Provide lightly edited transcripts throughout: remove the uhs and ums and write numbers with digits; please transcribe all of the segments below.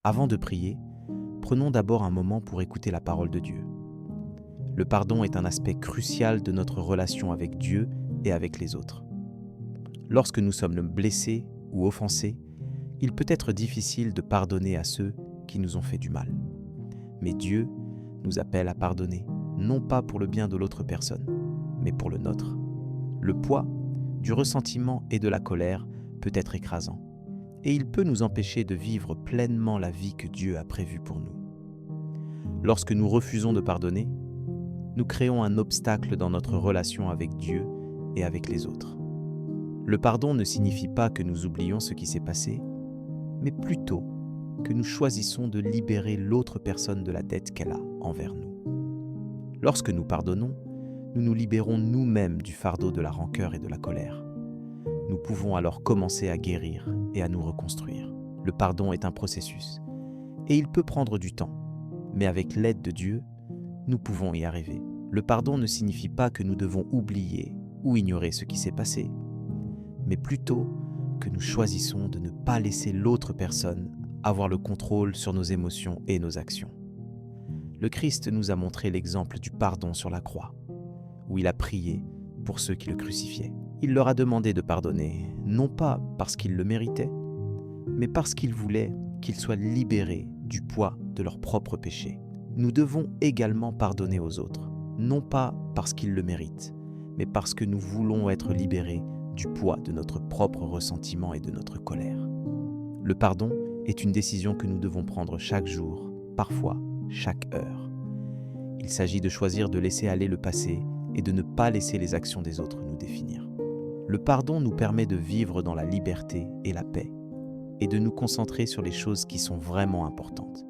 Avant de prier, prenons d'abord un moment pour écouter la parole de Dieu. Le pardon est un aspect crucial de notre relation avec Dieu et avec les autres. Lorsque nous sommes blessés ou offensés, il peut être difficile de pardonner à ceux qui nous ont fait du mal. Mais Dieu nous appelle à pardonner, non pas pour le bien de l'autre personne, mais pour le nôtre. Le poids du ressentiment et de la colère peut être écrasant, et il peut nous empêcher de vivre pleinement la vie que Dieu a prévue pour nous. Lorsque nous refusons de pardonner, nous créons un obstacle dans notre relation avec Dieu et avec les autres. Le pardon ne signifie pas que nous oublions ce qui s'est passé, mais plutôt que nous choisissons de libérer l'autre personne de la dette qu'elle a envers nous. Lorsque nous pardonnons, nous nous libérons nous-mêmes du fardeau de la rancœur et de la colère. Nous pouvons alors commencer à guérir et à nous reconstruire. Le pardon est un processus, et il peut prendre du temps, mais avec l'aide de Dieu, nous pouvons y arriver. Le pardon ne signifie pas que nous devons oublier ou ignorer ce qui s'est passé, mais plutôt que nous choisissons de ne pas laisser l'autre personne avoir le contrôle sur nos émotions et nos actions. Le Christ nous a montré l'exemple du pardon sur la croix, où il a prié pour ceux qui le crucifiaient. Il leur a demandé de pardonner, non pas parce qu'ils le méritaient, mais parce qu'il voulait qu'ils soient libérés du poids de leurs propres péchés. Nous devons également pardonner aux autres, non pas parce qu'ils le méritent, mais parce que nous voulons être libérés du poids de notre propre ressentiment et de notre colère. Le pardon est une décision que nous devons prendre chaque jour, parfois chaque heure. Il s'agit de choisir de laisser aller le passé et de ne pas laisser les actions des autres nous définir. Le pardon nous permet de vivre dans la liberté et la paix, et de nous concentrer sur les choses qui sont vraiment importantes.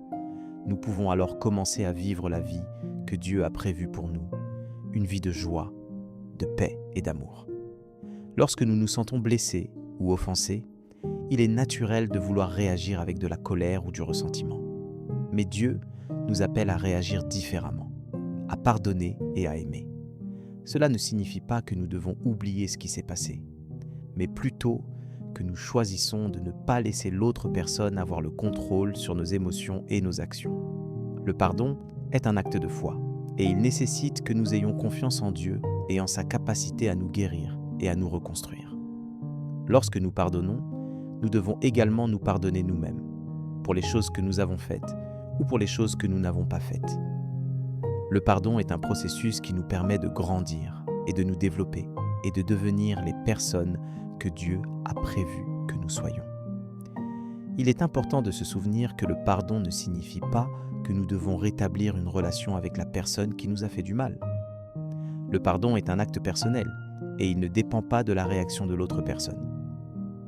Nous pouvons alors commencer à vivre la vie que Dieu a prévue pour nous, une vie de joie, de paix et d'amour. Lorsque nous nous sentons blessés ou offensés, il est naturel de vouloir réagir avec de la colère ou du ressentiment. Mais Dieu nous appelle à réagir différemment, à pardonner et à aimer. Cela ne signifie pas que nous devons oublier ce qui s'est passé, mais plutôt que nous choisissons de ne pas laisser l'autre personne avoir le contrôle sur nos émotions et nos actions. Le pardon est un acte de foi, et il nécessite que nous ayons confiance en Dieu et en sa capacité à nous guérir et à nous reconstruire. Lorsque nous pardonnons, nous devons également nous pardonner nous-mêmes, pour les choses que nous avons faites ou pour les choses que nous n'avons pas faites. Le pardon est un processus qui nous permet de grandir et de nous développer et de devenir les personnes que Dieu a prévu que nous soyons. Il est important de se souvenir que le pardon ne signifie pas que nous devons rétablir une relation avec la personne qui nous a fait du mal. Le pardon est un acte personnel et il ne dépend pas de la réaction de l'autre personne.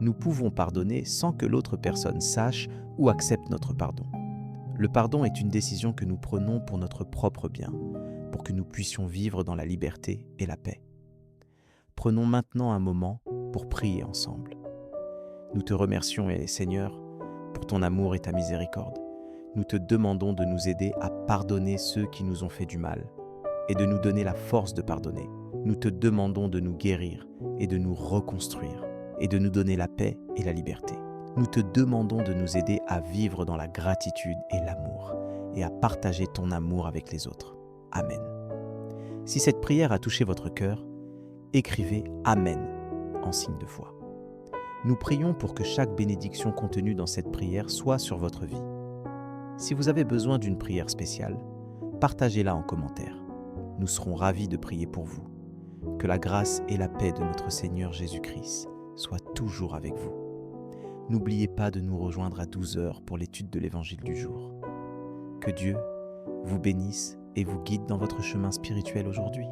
Nous pouvons pardonner sans que l'autre personne sache ou accepte notre pardon. Le pardon est une décision que nous prenons pour notre propre bien, pour que nous puissions vivre dans la liberté et la paix. Prenons maintenant un moment pour prier ensemble. Nous te remercions, Seigneur, pour ton amour et ta miséricorde. Nous te demandons de nous aider à pardonner ceux qui nous ont fait du mal et de nous donner la force de pardonner. Nous te demandons de nous guérir et de nous reconstruire et de nous donner la paix et la liberté. Nous te demandons de nous aider à vivre dans la gratitude et l'amour et à partager ton amour avec les autres. Amen. Si cette prière a touché votre cœur, écrivez « Amen » en signe de foi. Nous prions pour que chaque bénédiction contenue dans cette prière soit sur votre vie. Si vous avez besoin d'une prière spéciale, partagez-la en commentaire. Nous serons ravis de prier pour vous. Que la grâce et la paix de notre Seigneur Jésus-Christ soient toujours avec vous. N'oubliez pas de nous rejoindre à 12h pour l'étude de l'Évangile du jour. Que Dieu vous bénisse et vous guide dans votre chemin spirituel aujourd'hui.